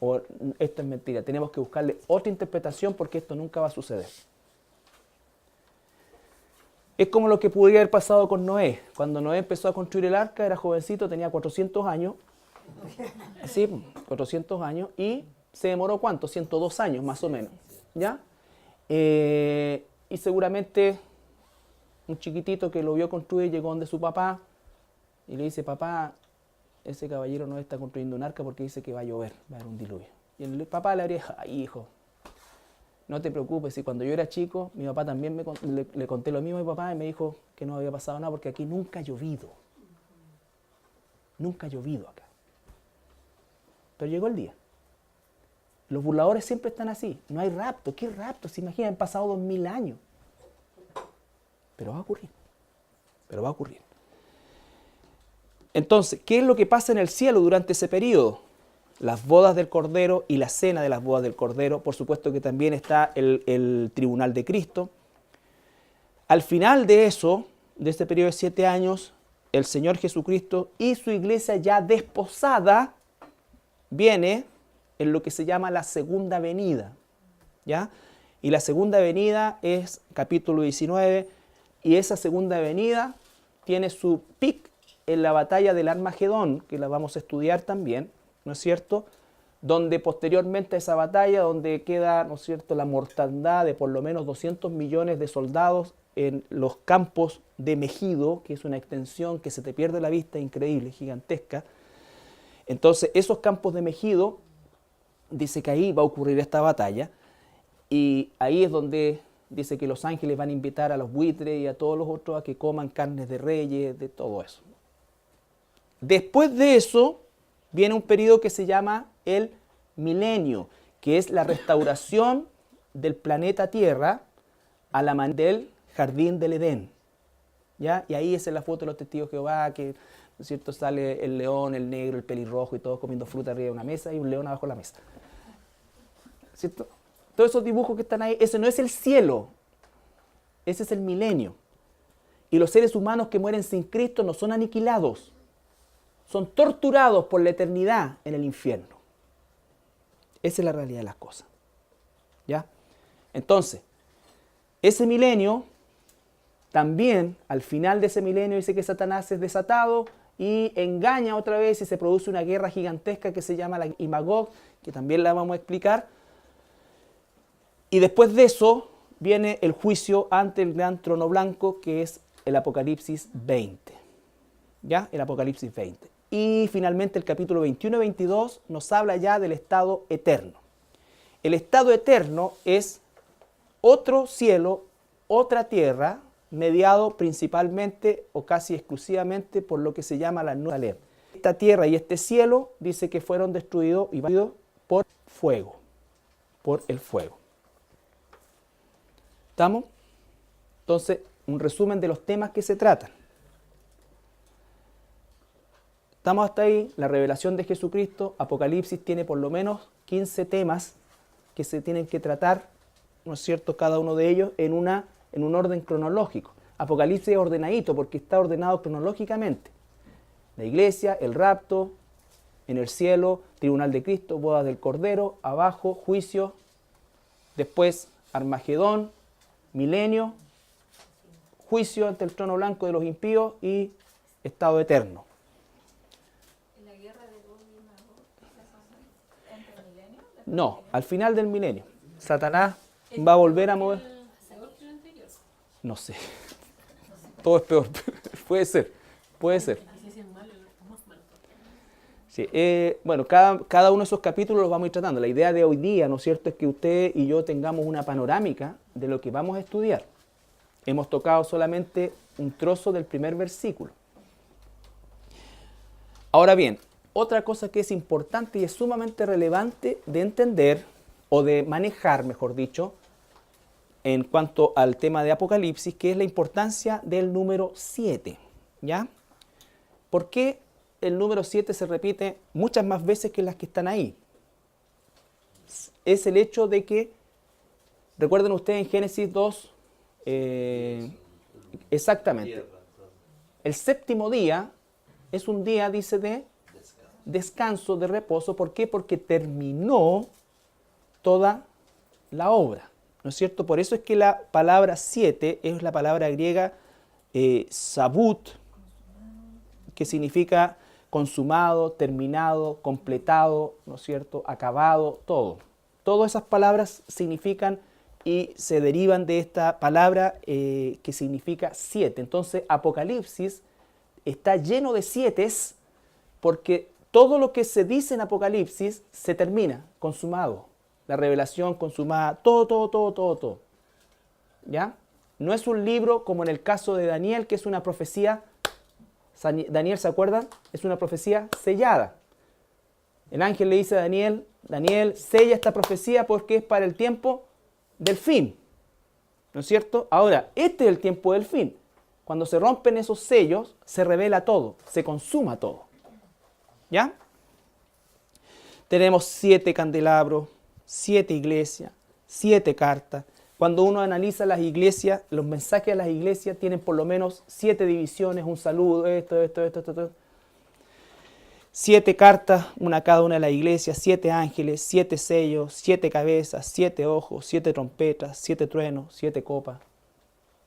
o esto es mentira, tenemos que buscarle otra interpretación porque esto nunca va a suceder. Es como lo que pudiera haber pasado con Noé. Cuando Noé empezó a construir el arca, era jovencito, tenía 400 años, sí, 400 años, y se demoró ¿cuánto? 102 años más o menos, ¿ya? Y seguramente un chiquitito que lo vio construir llegó donde su papá y le dice, papá, ese caballero no está construyendo un arca porque dice que va a llover, va a haber un diluvio. Y el papá le habría dicho, ay hijo, no te preocupes, si cuando yo era chico, mi papá también le conté lo mismo a mi papá y me dijo que no había pasado nada porque aquí nunca ha llovido. Nunca ha llovido acá. Pero llegó el día. Los burladores siempre están así. No hay rapto. ¿Qué rapto? Se imaginan, han pasado 2000 años. Pero va a ocurrir. Pero va a ocurrir. Entonces, ¿qué es lo que pasa en el cielo durante ese periodo? Las bodas del Cordero y la cena de las bodas del Cordero. Por supuesto que también está el tribunal de Cristo. Al final de eso, de este periodo de 7 años, el Señor Jesucristo y su iglesia ya desposada viene en lo que se llama la segunda venida, ¿ya? Y la segunda venida es capítulo 19, y esa segunda venida tiene su pic en la batalla del Armagedón, que la vamos a estudiar también, ¿no es cierto? Donde posteriormente a esa batalla, donde queda, ¿no es cierto?, la mortandad de por lo menos 200 millones de soldados en los campos de Megido, que es una extensión que se te pierde la vista, increíble, gigantesca. Entonces, esos campos de Megido, dice que ahí va a ocurrir esta batalla, y ahí es donde dice que los ángeles van a invitar a los buitres y a todos los otros a que coman carnes de reyes, de todo eso. Después de eso, viene un periodo que se llama el milenio, que es la restauración del planeta Tierra a la manera del jardín del Edén. ¿Ya? Y ahí esa es la foto de los testigos de Jehová, que, ¿no es cierto?, sale el león, el negro, el pelirrojo y todos comiendo fruta arriba de una mesa y un león abajo de la mesa. ¿Cierto? Todos esos dibujos que están ahí, ese no es el cielo, ese es el milenio. Y los seres humanos que mueren sin Cristo no son aniquilados, son torturados por la eternidad en el infierno. Esa es la realidad de las cosas. ¿Ya? Entonces, ese milenio, también al final de ese milenio dice que Satanás es desatado y engaña otra vez y se produce una guerra gigantesca que se llama la Imagog, que también la vamos a explicar. Y después de eso viene el juicio ante el gran trono blanco, que es el Apocalipsis 20. ¿Ya? El Apocalipsis 20. Y finalmente el capítulo 21 y 22 nos habla ya del estado eterno. El estado eterno es otro cielo, otra tierra, mediado principalmente o casi exclusivamente por lo que se llama la Nueva Jerusalén. Esta tierra y este cielo dice que fueron destruidos y invadidos por fuego, por el fuego. ¿Estamos? Entonces, un resumen de los temas que se tratan. Estamos hasta ahí, la revelación de Jesucristo. Apocalipsis tiene por lo menos 15 temas que se tienen que tratar, ¿no es cierto?, cada uno de ellos en un orden cronológico. Apocalipsis es ordenadito porque está ordenado cronológicamente. La iglesia, el rapto, en el cielo, tribunal de Cristo, bodas del Cordero, abajo, juicio, después Armagedón, milenio, juicio ante el trono blanco de los impíos y estado eterno. ¿La guerra de Gog y Magog entre el milenio? No, al final del milenio. Satanás va a volver a mover. No sé. Todo es peor. Puede ser. Puede ser. Sí, bueno, cada uno de esos capítulos los vamos a ir tratando. La idea de hoy día, ¿no es cierto?, es que usted y yo tengamos una panorámica de lo que vamos a estudiar. Hemos tocado solamente un trozo del primer versículo. Ahora bien, otra cosa que es importante y es sumamente relevante de entender, o de manejar, mejor dicho, en cuanto al tema de Apocalipsis, que es la importancia del número 7, ¿ya? ¿Por qué el número 7 se repite muchas más veces que las que están ahí? Es el hecho de que, recuerden ustedes en Génesis 2, exactamente, el séptimo día es un día, dice, de descanso, de reposo. ¿Por qué? Porque terminó toda la obra, ¿no es cierto? Por eso es que la palabra 7 es la palabra griega sabut, que significa consumado, terminado, completado, ¿no es cierto?, acabado, todo. Todas esas palabras significan y se derivan de esta palabra que significa 7. Entonces, Apocalipsis está lleno de 7 porque todo lo que se dice en Apocalipsis se termina, consumado. La revelación consumada, todo. ¿Ya? No es un libro como en el caso de Daniel, que es una profecía. Daniel, ¿se acuerdan? Es una profecía sellada. El ángel le dice a Daniel, Daniel, sella esta profecía porque es para el tiempo del fin. ¿No es cierto? Ahora, este es el tiempo del fin. Cuando se rompen esos sellos, se revela todo, se consuma todo. ¿Ya? Tenemos 7 candelabros, 7 iglesias, 7 cartas. Cuando uno analiza las iglesias, los mensajes de las iglesias tienen por lo menos 7 divisiones, un saludo, esto. 7 cartas, cada una de las iglesias, 7 ángeles, 7 sellos, 7 cabezas, 7 ojos, 7 trompetas, 7 truenos, 7 copas.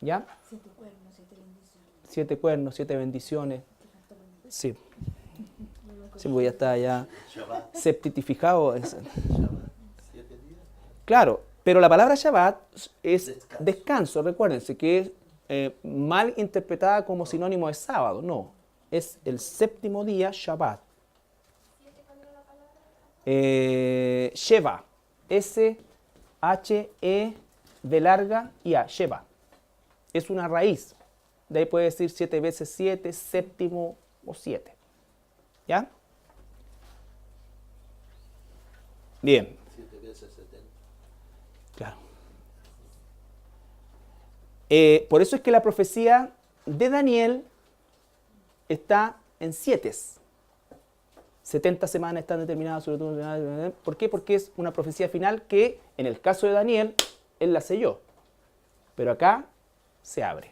¿Ya? 7 cuernos, 7 bendiciones. 7 cuernos, 7 bendiciones. Sí. Sí, porque ya está ya septitificado. Claro, pero la palabra Shabbat es descanso. Recuérdense que es mal interpretada como sinónimo de sábado. No, es el séptimo día Shabbat. Sheva, S-H-E, B larga y A, Sheva. Es una raíz. De ahí puede decir 7 veces 7, séptimo o 7. ¿Ya? Bien. 7 veces 70. Claro. Por eso es que la profecía de Daniel está en 7. 70 semanas están determinadas sobre todo. ¿Por qué? Porque es una profecía final que, en el caso de Daniel, él la selló. Pero acá se abre.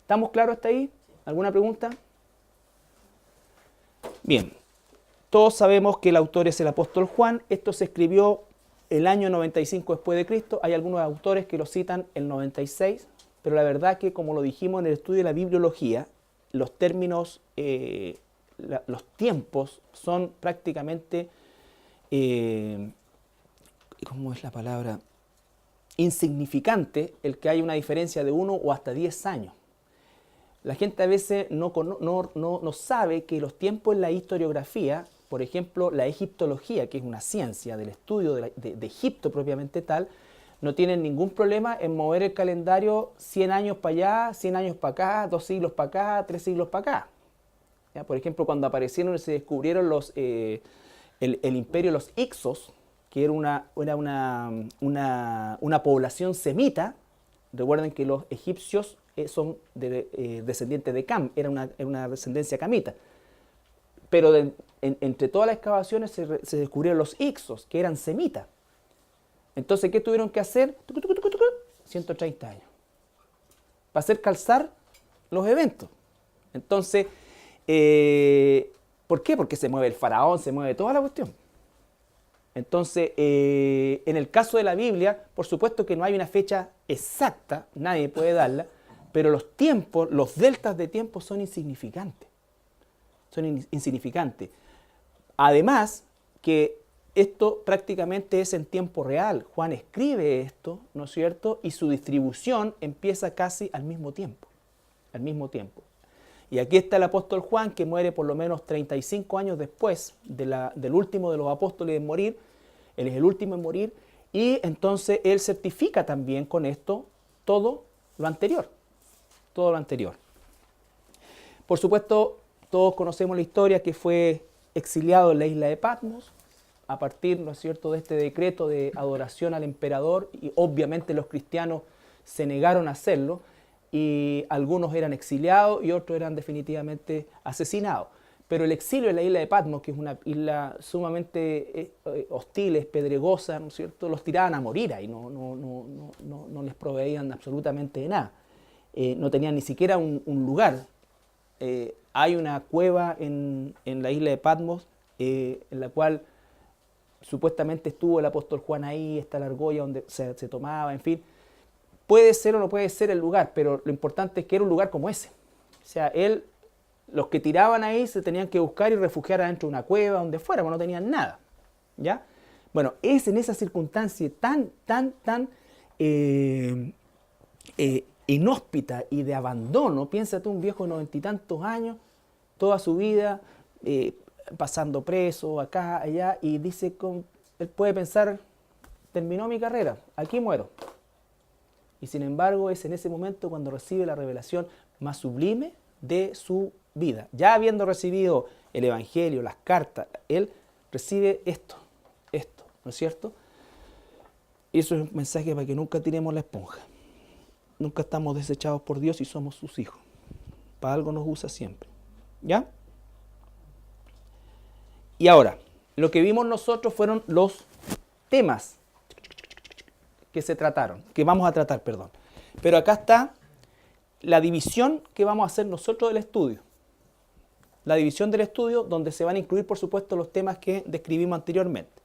¿Estamos claros hasta ahí? ¿Alguna pregunta? Bien. Todos sabemos que el autor es el apóstol Juan. Esto se escribió el año 95 después de Cristo. Hay algunos autores que lo citan el 96. Pero la verdad que, como lo dijimos en el estudio de la bibliología, los términos... los tiempos son prácticamente, ¿cómo es la palabra? Insignificante el que haya una diferencia de 1 o hasta 10 años. La gente a veces no sabe que los tiempos en la historiografía, por ejemplo, la egiptología, que es una ciencia del estudio de Egipto propiamente tal, no tienen ningún problema en mover el calendario 100 años para allá, 100 años para acá, 2 siglos para acá, 3 siglos para acá. ¿Ya? Por ejemplo, cuando aparecieron y se descubrieron el imperio de los Ixos, que era una población semita. Recuerden que los egipcios son descendientes de Cam, era una descendencia camita. pero entre todas las excavaciones se descubrieron los ixos, que eran semitas. Entonces, ¿qué tuvieron que hacer? 130 años. Para hacer calzar los eventos. Entonces, ¿por qué? Porque se mueve el faraón, se mueve toda la cuestión. Entonces, en el caso de la Biblia, por supuesto que no hay una fecha exacta, nadie puede darla, pero los tiempos, los deltas de tiempo son insignificantes. Son insignificantes. Además, que esto prácticamente es en tiempo real. Juan escribe esto, ¿no es cierto? Y su distribución empieza casi al mismo tiempo. Al mismo tiempo. Y aquí está el apóstol Juan, que muere por lo menos 35 años después del último de los apóstoles en morir. Él es el último en morir. Y entonces él certifica también con esto todo lo anterior. Todo lo anterior. Por supuesto, todos conocemos la historia que fue exiliado en la isla de Patmos, a partir, ¿no es cierto?, de este decreto de adoración al emperador, y obviamente los cristianos se negaron a hacerlo, y algunos eran exiliados y otros eran definitivamente asesinados. Pero el exilio en la isla de Patmos, que es una isla sumamente hostil, es pedregosa, ¿no es cierto?, los tiraban a morir ahí, no les proveían absolutamente de nada. No tenían ni siquiera un lugar. Hay una cueva en la isla de Patmos, en la cual supuestamente estuvo el apóstol Juan ahí, está la argolla donde se tomaba, en fin. Puede ser o no puede ser el lugar, pero lo importante es que era un lugar como ese. O sea, los que tiraban ahí se tenían que buscar y refugiar adentro de una cueva, donde fuera, porque no tenían nada. ¿Ya? Bueno, es en esa circunstancia tan inhóspita y de abandono. Piénsate, un viejo de 90 y tantos años, toda su vida, pasando preso, acá, allá, y dice, él puede pensar, terminó mi carrera, aquí muero. Y sin embargo es en ese momento cuando recibe la revelación más sublime de su vida. Ya habiendo recibido el Evangelio, las cartas, él recibe esto, ¿no es cierto? Y eso es un mensaje para que nunca tiremos la esponja. Nunca estamos desechados por Dios y somos sus hijos. Para algo nos usa siempre. ¿Ya? Y ahora, lo que vimos nosotros fueron los temas que vamos a tratar, perdón. Pero acá está la división que vamos a hacer nosotros del estudio. La división del estudio donde se van a incluir, por supuesto, los temas que describimos anteriormente.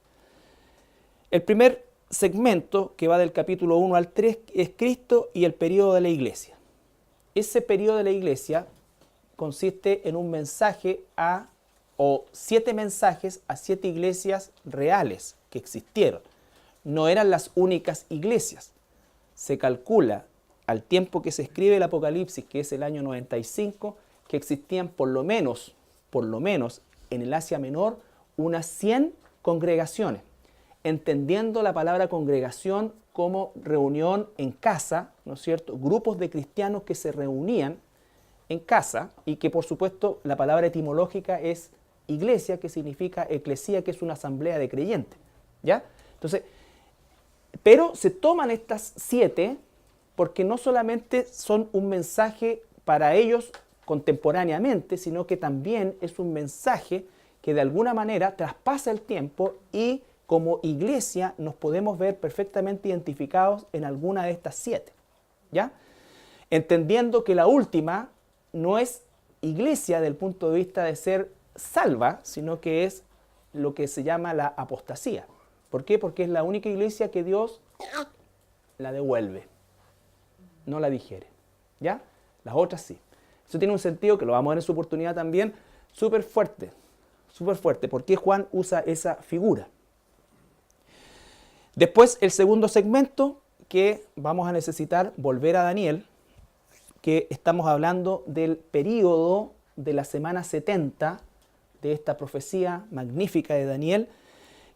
El primer segmento, que va del capítulo 1 al 3, es Cristo y el período de la iglesia. Ese período de la iglesia consiste en un mensaje o 7 mensajes a 7 iglesias reales que existieron. No eran las únicas iglesias. Se calcula, al tiempo que se escribe el Apocalipsis, que es el año 95, que existían por lo menos en el Asia Menor, unas 100 congregaciones, entendiendo la palabra congregación como reunión en casa, ¿no es cierto? Grupos de cristianos que se reunían en casa, y que por supuesto la palabra etimológica es iglesia, que significa eclesía, que es una asamblea de creyentes. ¿Ya? Entonces, pero se toman estas 7 porque no solamente son un mensaje para ellos contemporáneamente, sino que también es un mensaje que de alguna manera traspasa el tiempo, y como iglesia nos podemos ver perfectamente identificados en alguna de estas 7. ¿Ya? Entendiendo que la última no es iglesia desde el punto de vista de ser salva, sino que es lo que se llama la apostasía. ¿Por qué? Porque es la única iglesia que Dios la devuelve, no la digiere. ¿Ya? Las otras sí. Eso tiene un sentido que lo vamos a ver en su oportunidad también, súper fuerte. Súper fuerte. ¿Por qué Juan usa esa figura? Después, el segundo segmento, que vamos a necesitar volver a Daniel, que estamos hablando del período de la semana 70 de esta profecía magnífica de Daniel,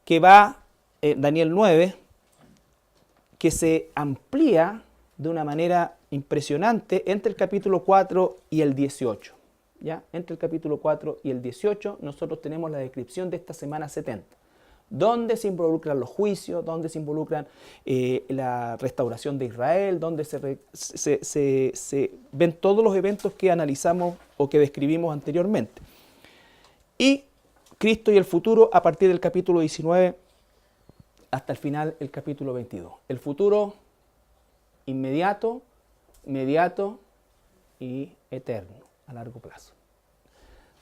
que va, Daniel 9, que se amplía de una manera impresionante entre el capítulo 4 y el 18. ¿Ya? Entre el capítulo 4 y el 18 nosotros tenemos la descripción de esta semana 70, donde se involucran los juicios, donde se involucran la restauración de Israel, donde se ven todos los eventos que analizamos o que describimos anteriormente. Y Cristo y el futuro a partir del capítulo 19 hasta el final, el capítulo 22. El futuro inmediato, mediato y eterno, a largo plazo.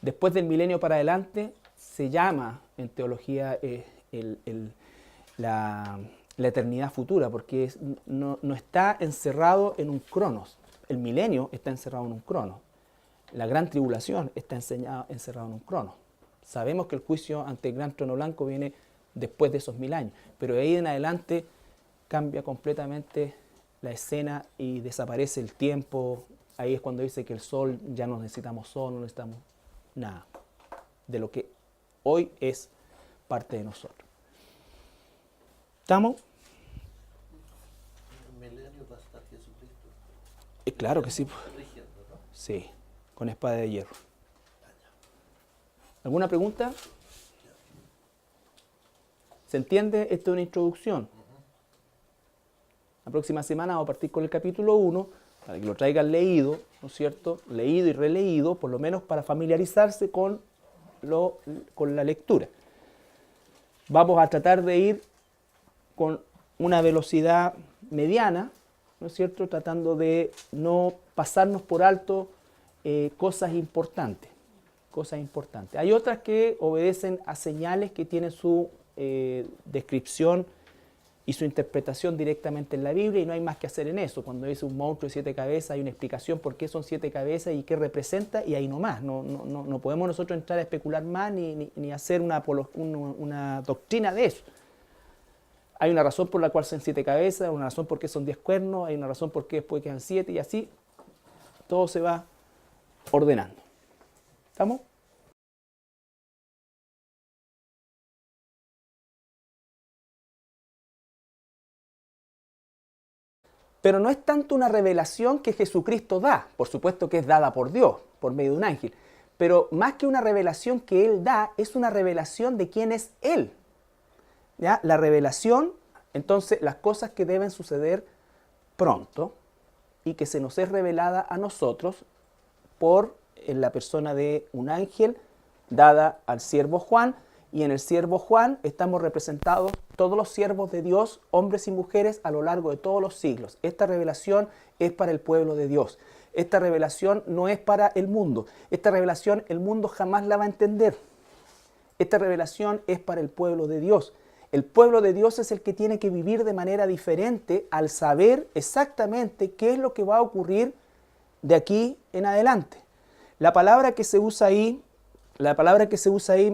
Después del milenio para adelante se llama en teología la eternidad futura, porque no está encerrado en un cronos. El milenio está encerrado en un cronos. La gran tribulación está encerrado en un cronos. Sabemos que el juicio ante el gran trono blanco viene después de esos 1000 años, pero de ahí en adelante cambia completamente la escena y desaparece el tiempo. Ahí es cuando dice que el sol, ya no necesitamos sol, no necesitamos nada de lo que hoy es parte de nosotros. ¿Estamos? El milenio va a estar Jesucristo. Claro que sí. Rigiendo, ¿no? Sí, con espada de hierro. ¿Alguna pregunta? ¿Se entiende? Esto es una introducción. La próxima semana vamos a partir con el capítulo 1, para que lo traigan leído, ¿no es cierto? Leído y releído, por lo menos para familiarizarse con la lectura. Vamos a tratar de ir con una velocidad mediana, ¿no es cierto? Tratando de no pasarnos por alto cosas importantes. Hay otras que obedecen a señales que tienen su descripción y su interpretación directamente en la Biblia, y no hay más que hacer en eso. Cuando dice un monstruo de 7 cabezas, hay una explicación por qué son 7 cabezas y qué representa, y ahí nomás. No podemos nosotros entrar a especular más ni hacer una doctrina de eso. Hay una razón por la cual son 7 cabezas, una razón por qué son 10 cuernos, hay una razón por qué después quedan 7, y así todo se va ordenando. ¿Estamos? Pero no es tanto una revelación que Jesucristo da, por supuesto que es dada por Dios, por medio de un ángel, pero más que una revelación que Él da, es una revelación de quién es Él. ¿Ya? La revelación, entonces, las cosas que deben suceder pronto y que se nos es revelada a nosotros en la persona de un ángel dada al siervo Juan, y en el siervo Juan estamos representados todos los siervos de Dios, hombres y mujeres, a lo largo de todos los siglos. Esta revelación es para el pueblo de Dios. Esta revelación no es para el mundo. Esta revelación el mundo jamás la va a entender. Esta revelación es para el pueblo de Dios. El pueblo de Dios es el que tiene que vivir de manera diferente al saber exactamente qué es lo que va a ocurrir de aquí en adelante. La palabra que se usa ahí,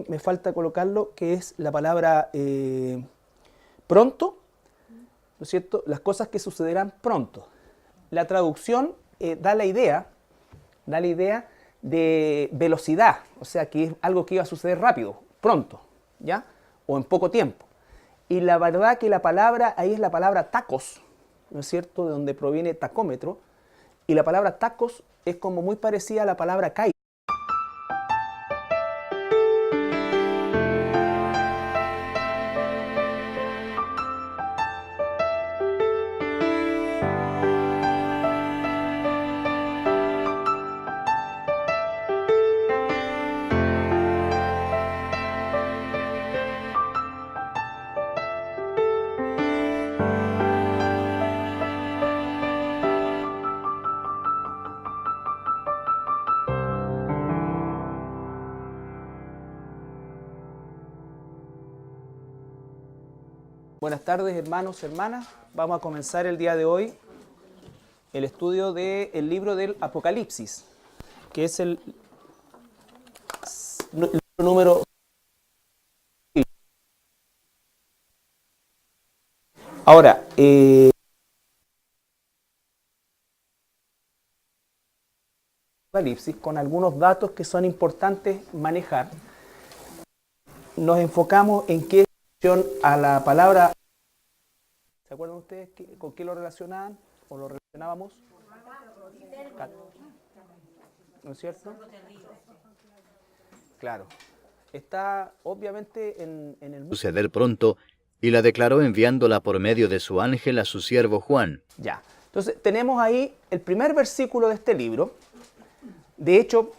me falta colocarlo, que es la palabra pronto, ¿no es cierto? Las cosas que sucederán pronto. La traducción da la idea de velocidad, o sea, que es algo que iba a suceder rápido, pronto, ¿ya? O en poco tiempo. Y la verdad que la palabra ahí es la palabra tacos, ¿no es cierto? De donde proviene tacómetro. Y la palabra tacos es como muy parecida a la palabra kairos. Buenas tardes, hermanos, hermanas. Vamos a comenzar el día de hoy el estudio del libro del Apocalipsis, que es el número. Ahora, Apocalipsis, con algunos datos que son importantes manejar, nos enfocamos en qué a la palabra. ¿Se acuerdan ustedes con qué lo relacionaban o lo relacionábamos? ¿No es cierto? Claro. Está obviamente en el mundo. Suceder pronto, y la declaró enviándola por medio de su ángel a su siervo Juan. Ya. Entonces tenemos ahí el primer versículo de este libro. De hecho,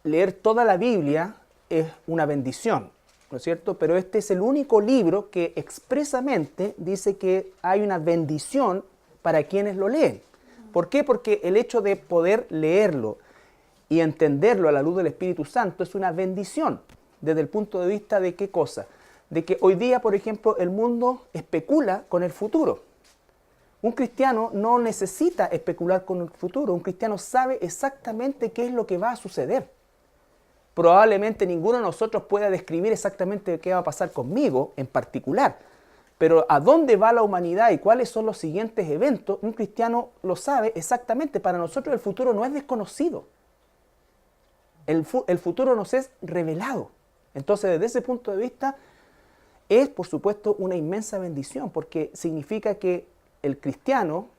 leer toda la Biblia es una bendición, ¿no es cierto? Pero este es el único libro que expresamente dice que hay una bendición para quienes lo leen. ¿Por qué? Porque el hecho de poder leerlo y entenderlo a la luz del Espíritu Santo es una bendición desde el punto de vista de qué cosa. De que hoy día, por ejemplo, el mundo especula con el futuro. Un cristiano no necesita especular con el futuro. Un cristiano sabe exactamente qué es lo que va a suceder. Probablemente ninguno de nosotros pueda describir exactamente qué va a pasar conmigo en particular. Pero a dónde va la humanidad y cuáles son los siguientes eventos, un cristiano lo sabe exactamente. Para nosotros el futuro no es desconocido. El futuro nos es revelado. Entonces, desde ese punto de vista, es, por supuesto, una inmensa bendición, porque significa que el cristiano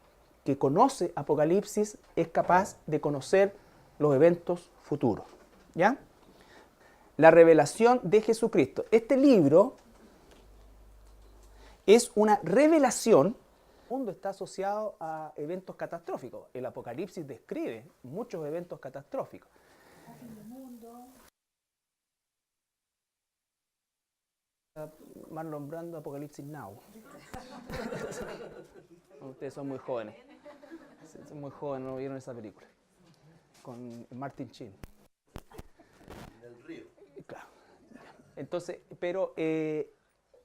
que conoce Apocalipsis es capaz de conocer los eventos futuros. ¿Ya? La revelación de Jesucristo. Este libro es una revelación. El mundo está asociado a eventos catastróficos. El Apocalipsis describe muchos eventos catastróficos. Marlon Brando, Apocalipsis Now. Ustedes son muy jóvenes. Son muy jóvenes, no vieron esa película. Con Martin Sheen. Del río. Claro. Entonces, pero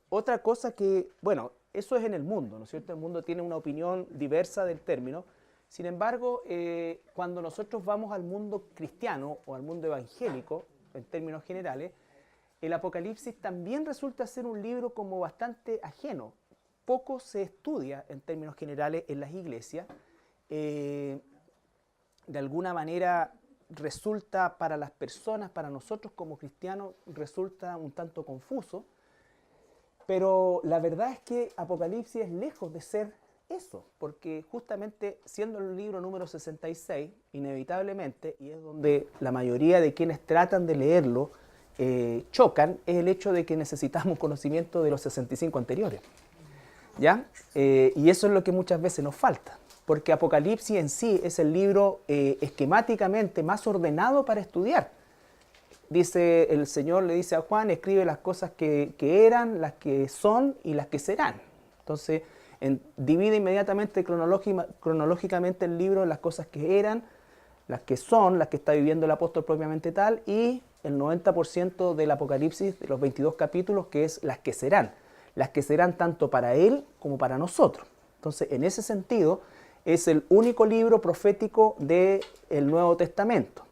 otra cosa que, bueno, eso es en el mundo, ¿no es cierto? El mundo tiene una opinión diversa del término. Sin embargo, cuando nosotros vamos al mundo cristiano o al mundo evangélico, en términos generales, el Apocalipsis también resulta ser un libro como bastante ajeno. Poco se estudia en términos generales en las iglesias. De alguna manera resulta para las personas, para nosotros como cristianos, resulta un tanto confuso. Pero la verdad es que Apocalipsis es lejos de ser eso, porque justamente siendo el libro número 66, inevitablemente, y es donde la mayoría de quienes tratan de leerlo chocan, es el hecho de que necesitamos conocimiento de los 65 anteriores. ¿Ya? Y eso es lo que muchas veces nos falta, porque Apocalipsis en sí es el libro esquemáticamente más ordenado para estudiar. Dice, el Señor le dice a Juan, escribe las cosas que eran, las que son y las que serán. Entonces, divide inmediatamente cronológicamente el libro en las cosas que eran, las que son, las que está viviendo el apóstol propiamente tal, y el 90% del Apocalipsis, de los 22 capítulos, que es las que serán tanto para él como para nosotros. Entonces, en ese sentido, es el único libro profético del Nuevo Testamento.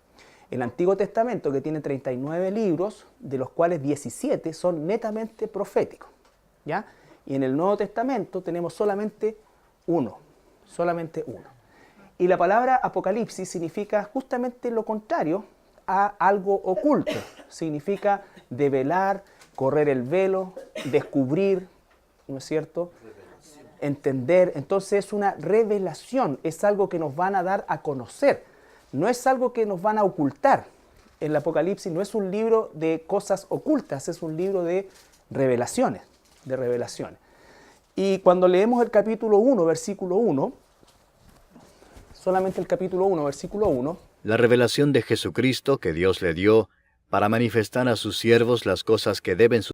El Antiguo Testamento, que tiene 39 libros, de los cuales 17 son netamente proféticos, ¿ya? Y en el Nuevo Testamento tenemos solamente uno. Y la palabra Apocalipsis significa justamente lo contrario a algo oculto. Significa develar, correr el velo, descubrir, ¿no es cierto? Entender. Entonces es una revelación, es algo que nos van a dar a conocer. No es algo que nos van a ocultar. El Apocalipsis no es un libro de cosas ocultas, es un libro de revelaciones. Y cuando leemos el capítulo 1, versículo 1, solamente el capítulo 1, versículo 1, la revelación de Jesucristo que Dios le dio para manifestar a sus siervos las cosas que deben suceder